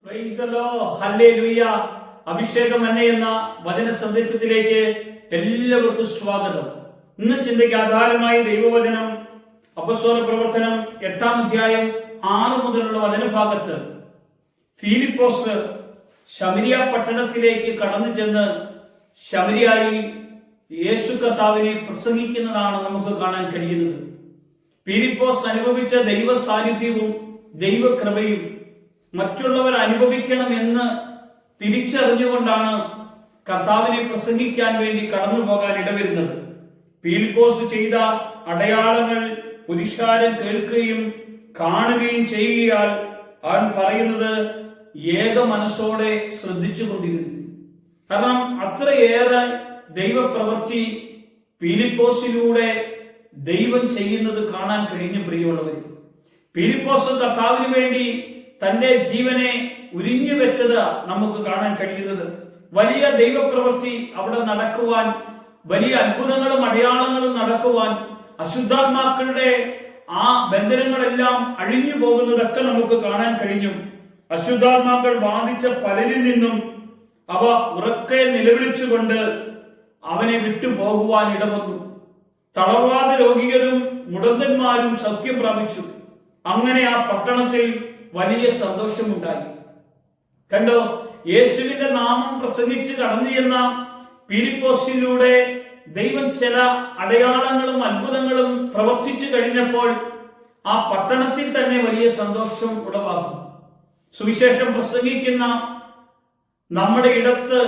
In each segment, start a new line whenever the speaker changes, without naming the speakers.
Praise the Lord, hallelujah. അഭിഷേകം എന്നെ എന്ന വചന സന്ദേശത്തിലേക്ക് എല്ലാവർക്കും സ്വാഗതം. ഇന്ന് ചിന്തയ്ക്ക് ആധാരമായി ദൈവവചനം അപ്പോസ്തല പ്രവർത്തനം 8-ാം അധ്യായം 6 മുതലുള്ള വചനഭാഗത്ത് ഫിലിപ്പോസ് ശമരിയ പട്ടണത്തിലേക്ക് കടന്നു ചെന്ന് ശമരിയായിൽ യേശു കർത്താവിനെ പ്രസംഗിക്കുന്നതാണ് നമുക്ക് കാണാൻ കഴിയുന്നത്. ഫിലിപ്പോസ് അനുഭവിച്ച ദൈവ സാന്നിധ്യവും ദൈവകൃപയും മറ്റുള്ളവർ അനുഭവിക്കണം എന്ന് തിരിച്ചറിഞ്ഞുകൊണ്ടാണ് കർത്താവിനെ പ്രസംഗിക്കാൻ വേണ്ടി കടന്നു പോകാൻ ഇടവരുന്നത്. ഫിലിപ്പോസ് ചെയ്ത അടയാളങ്ങൾ പുരുഷാരം കേൾക്കുകയും കാണുകയും ചെയ്യുകയാൽ അവൻ പറയുന്നത് ഏക മനസ്സോടെ ശ്രദ്ധിച്ചു കൊണ്ടിരുന്നു. കാരണം അത്രയേറെ ദൈവപ്രവൃത്തി ഫിലിപ്പോസിലൂടെ ദൈവം ചെയ്യുന്നത് കാണാൻ കഴിഞ്ഞു. പ്രിയമുള്ളവർ, ഫിലിപ്പോസ് കർത്താവിന് വേണ്ടി തന്റെ ജീവനെ ഉരിഞ്ഞു വെച്ചത് നമുക്ക് കാണാൻ കഴിയുന്നത്. വലിയ ദൈവപ്രവൃത്തി അവിടെ നടക്കുവാൻ, വലിയ അത്ഭുതങ്ങളും അടയാളങ്ങളും നടക്കുവാൻ, അശുദ്ധാത്മാക്കളുടെ ആ ബന്ധനങ്ങളെല്ലാം അഴിഞ്ഞു പോകുന്നതൊക്കെ നമുക്ക് കാണാൻ കഴിഞ്ഞു. അശുദ്ധാത്മാക്കൾ ബാധിച്ച പലരിൽ നിന്നും അവ ഉറക്കെ നിലവിളിച്ചുകൊണ്ട് അവനെ വിട്ടുപോകുവാൻ ഇടവന്നു. തളർവാദ രോഗികളും മുടന്തന്മാരും സൗഖ്യം പ്രാപിച്ചു. അങ്ങനെ ആ പട്ടണത്തിൽ വലിയ സന്തോഷമുണ്ടായി. കണ്ടോ, യേശുവിന്റെ നാമം പ്രസംഗിച്ച് കടന്നു ചെന്ന ഫിലിപ്പോസിലൂടെ ദൈവം ചില അടയാളങ്ങളും അത്ഭുതങ്ങളും പ്രവർത്തിച്ചു കഴിഞ്ഞപ്പോൾ ആ പട്ടണത്തിൽ തന്നെ വലിയ സന്തോഷം ഉളവാക്കും. സുവിശേഷം പ്രസംഗിക്കുന്ന നമ്മുടെ ഇടത്ത്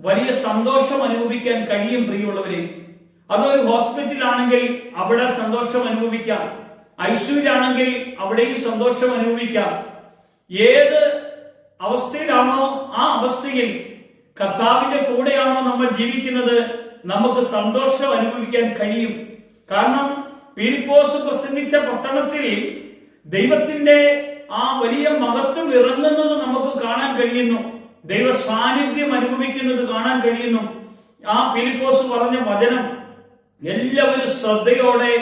വലിയ സന്തോഷം അനുഭവിക്കാൻ കഴിയും. പ്രിയമുള്ളവരെ, അതൊരു ഹോസ്പിറ്റലാണെങ്കിൽ അവിടെ സന്തോഷം അനുഭവിക്കാം, ഐശ്വര്യാണെങ്കിൽ അവിടെയും സന്തോഷം അനുഭവിക്കാം. ഏത് അവസ്ഥയിലാണോ ആ അവസ്ഥയിൽ കർത്താവിന്റെ കൂടെയാണോ നമ്മൾ ജീവിക്കുന്നത്, നമുക്ക് സന്തോഷം അനുഭവിക്കാൻ കഴിയും. കാരണം ഫിലിപ്പോസ് പ്രസംഗിച്ച പട്ടണത്തിൽ ദൈവത്തിന്റെ ആ വലിയ മഹത്വം ഇറങ്ങുന്നത് നമുക്ക് കാണാൻ കഴിയുന്നു. ദൈവ സാന്നിധ്യം അനുഭവിക്കുന്നത് കാണാൻ കഴിയുന്നു. ആ ഫിലിപ്പോസ് പറഞ്ഞ വചനം എല്ലാവരും ശ്രദ്ധയോടെ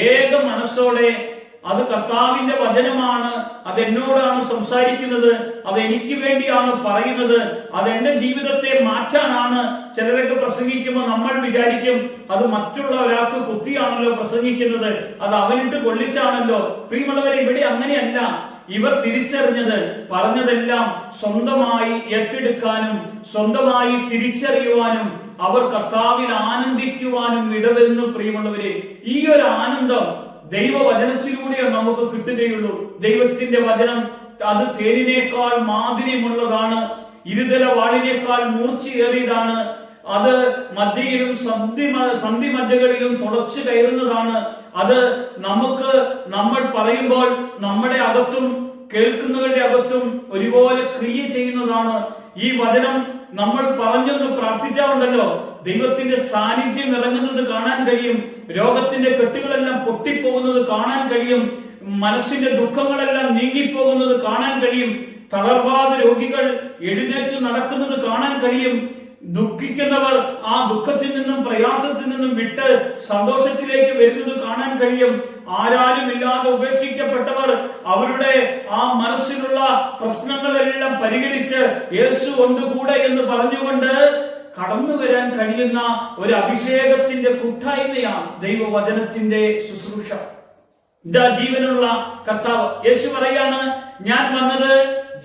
ഏക മനസ്സോടെ, അത് കർത്താവിന്റെ വചനമാണ്, അതെന്നോടാണ് സംസാരിക്കുന്നത്, അത് എനിക്ക് വേണ്ടിയാണ് പറയുന്നത്, അതെന്റെ ജീവിതത്തെ മാറ്റാനാണ്. ചിലരൊക്കെ പ്രസംഗിക്കുമ്പോൾ നമ്മൾ വിചാരിക്കും അത് മറ്റുള്ള ഒരാൾക്ക് കുത്തിയാണല്ലോ പ്രസംഗിക്കുന്നത്, അത് അവനിട്ട് കൊള്ളിച്ചാണല്ലോ. പ്രിയമുള്ളവരെ, ഇവിടെ അങ്ങനെയല്ല. ഇവർ തിരിച്ചറിഞ്ഞത് പറഞ്ഞതെല്ലാം സ്വന്തമായി ഏറ്റെടുക്കാനും സ്വന്തമായി തിരിച്ചറിയുവാനും അവർ കർത്താവിൽ ആനന്ദിക്കുവാനും ഇടവരുന്നു. പ്രിയമുള്ളവരെ, ഈ ഒരു ആനന്ദം ദൈവവചനത്തിലൂടെ നമുക്ക് കിട്ടുകയുള്ളൂ. ദൈവത്തിന്റെ വചനം അത് തേനിനേക്കാൾ മാധുര്യമുള്ളതാണ്, ഇരുതല വാളിനേക്കാൾ മൂർച്ചയേറിയതാണ്, അത് മജ്ജയിലും സന്ധി മജ്ജകളിലും തുളച്ചു കയറുന്നതാണ്. അത് നമ്മൾ പറയുമ്പോൾ നമ്മുടെ അകത്തും കേൾക്കുന്നവരുടെ അകത്തും ഒരുപോലെ ക്രിയ ചെയ്യുന്നതാണ്. ഈ വചനം നമ്മൾ പറഞ്ഞൊന്ന് പ്രാർത്ഥിച്ചാലുണ്ടല്ലോ, ദൈവത്തിന്റെ സാന്നിധ്യം ഇറങ്ങുന്നത് കാണാൻ കഴിയും. രോഗത്തിന്റെ കെട്ടുകളെല്ലാം പൊട്ടിപ്പോകുന്നത് കാണാൻ കഴിയും. മനസ്സിന്റെ ദുഃഖങ്ങളെല്ലാം നീങ്ങിപ്പോകുന്നത് കാണാൻ കഴിയും. തളർവാദ രോഗികൾ എഴുന്നേറ്റ് നടക്കുന്നത് കാണാൻ കഴിയും. ദുഃഖിക്കുന്നവർ ആ ദുഃഖത്തിൽ നിന്നും പ്രയാസത്തിൽ നിന്നും വിട്ട് സന്തോഷത്തിലേക്ക് വരുന്നത് കാണാൻ കഴിയും. ആരാലും ഇല്ലാതെ ഉപേക്ഷിക്കപ്പെട്ടവർ അവരുടെ ആ മനസ്സിലുള്ള പ്രശ്നങ്ങളെല്ലാം പരിഹരിച്ച് യേശു ഒന്നുകൂടെ എന്ന് പറഞ്ഞുകൊണ്ട് കടന്നു വരാൻ കഴിയുന്ന ഒരു അഭിഷേകത്തിന്റെ കൂട്ടായ്മയാണ് ദൈവവചനത്തിന്റെ ശുശ്രൂഷ. ഇതാ ജീവനുള്ള കർത്താവ്. യേശു പറയാണ്, ഞാൻ വന്നത്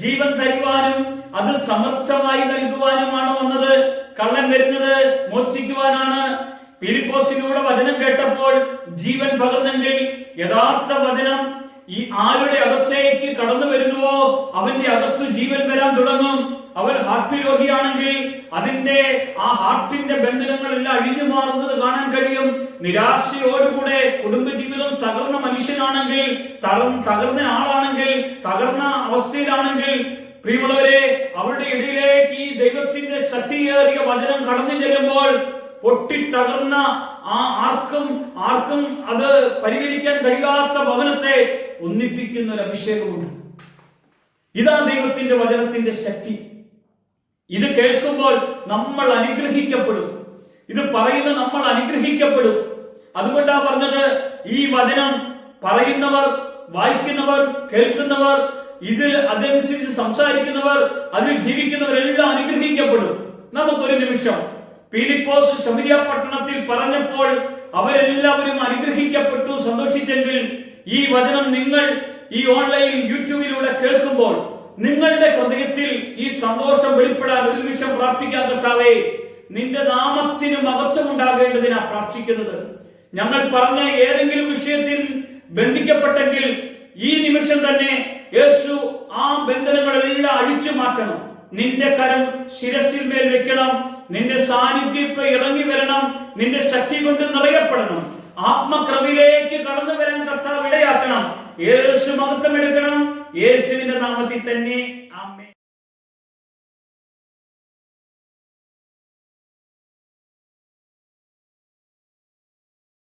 ജീവൻ തരുവാനും അത് സമർത്ഥമായി നൽകുവാനുമാണ് വന്നത്. കള്ളൻ വരുന്നത് മോഷ്ടിക്കുവാനാണ്. ഫിലിപ്പോസിലൂടെ വചനം കേട്ടപ്പോൾ ജീവൻ പകർന്നെങ്കിൽ യഥാർത്ഥ വചനം ഈ ആരുടെ അകത്തേക്ക് കടന്നു വരുന്നുവോ അവന്റെ അകത്തു ജീവൻ വരാൻ തുടങ്ങും. അവൻ ഹാർട്ട് രോഗിയാണെങ്കിൽ അതിന്റെ ആ ഹാർട്ടിന്റെ ബന്ധനങ്ങളെല്ലാം അഴിഞ്ഞു മാറുന്നത് കാണാൻ കഴിയും. നിരാശയോടുകൂടെ കുടുംബജീവിതം തകർന്ന മനുഷ്യനാണെങ്കിൽ, തകർന്ന ആളാണെങ്കിൽ, തകർന്ന അവസ്ഥയിലാണെങ്കിൽ, പ്രിയമുള്ളവരെ, അവരുടെ ഇടയിലേക്ക് ഈ ദൈവത്തിന്റെ ശക്തിയേറിയ വചനം കടന്നു ചെല്ലുമ്പോൾ പൊട്ടിത്തകർന്ന ആ ആർക്കും അത് പരിഹരിക്കാൻ കഴിയാത്ത ഭവനത്തെ ഒന്നിപ്പിക്കുന്ന ഒരു അഭിഷേകമുണ്ട്. ഇതാ ദൈവത്തിന്റെ വചനത്തിന്റെ ശക്തി. ഇത് കേൾക്കുമ്പോൾ നമ്മൾ അനുഗ്രഹിക്കപ്പെടും. ഇത് പറയുന്ന നമ്മൾ അനുഗ്രഹിക്കപ്പെടും. അതുകൊണ്ടാണ് പറഞ്ഞത്, ഈ വചനം പറയുന്നവർ, വായിക്കുന്നവർ, കേൾക്കുന്നവർ ഇതിൽ അതനുസരിച്ച് സംസാരിക്കുന്നവർ, അതിൽ ജീവിക്കുന്നവരെല്ലാം അനുഗ്രഹിക്കപ്പെടും. നമുക്കൊരു നിമിഷം ഫിലിപ്പോസ് ശമരിയ പട്ടണത്തിൽ പറഞ്ഞപ്പോൾ അവരെല്ലാവരും അനുഗ്രഹിക്കപ്പെട്ടു, സന്തോഷിച്ചെങ്കിൽ ഈ വചനം നിങ്ങൾ ഈ ഓൺലൈൻ യൂട്യൂബിലൂടെ കേൾക്കുമ്പോൾ നിങ്ങളുടെ ഹൃദയത്തിൽ ഈ സന്തോഷം വെളിപ്പെടാൻ ഒരു നിമിഷം പ്രാർത്ഥിക്കാൻ. കർത്താവേ, നിന്റെ നാമത്തിന് മഹത്വം ഉണ്ടാകേണ്ടതിനാ പ്രാർത്ഥിക്കുന്നത്. ഞങ്ങൾ പറഞ്ഞ ഏതെങ്കിലും വിഷയത്തിൽ ബന്ധിക്കപ്പെട്ടെങ്കിൽ ഈ നിമിഷം തന്നെ യേശു ആ ബന്ധനങ്ങളെല്ലാം അഴിച്ചു മാറ്റണം. നിന്റെ കരം ശിരസിൽ മേൽ വെക്കണം. നിന്റെ സാന്നിധ്യം ഇറങ്ങി വരണം. നിന്റെ ശക്തി കൊണ്ട് നിറയപ്പെടണം. ആത്മകൃപയിലേക്ക് കടന്നു വരാൻ കർത്താവ് ഇടയാക്കണം. യേശു മഹത്വം എടുക്കണം. യേശുവിന്റെ നാമത്തിൽ തന്നെ ആമേൻ.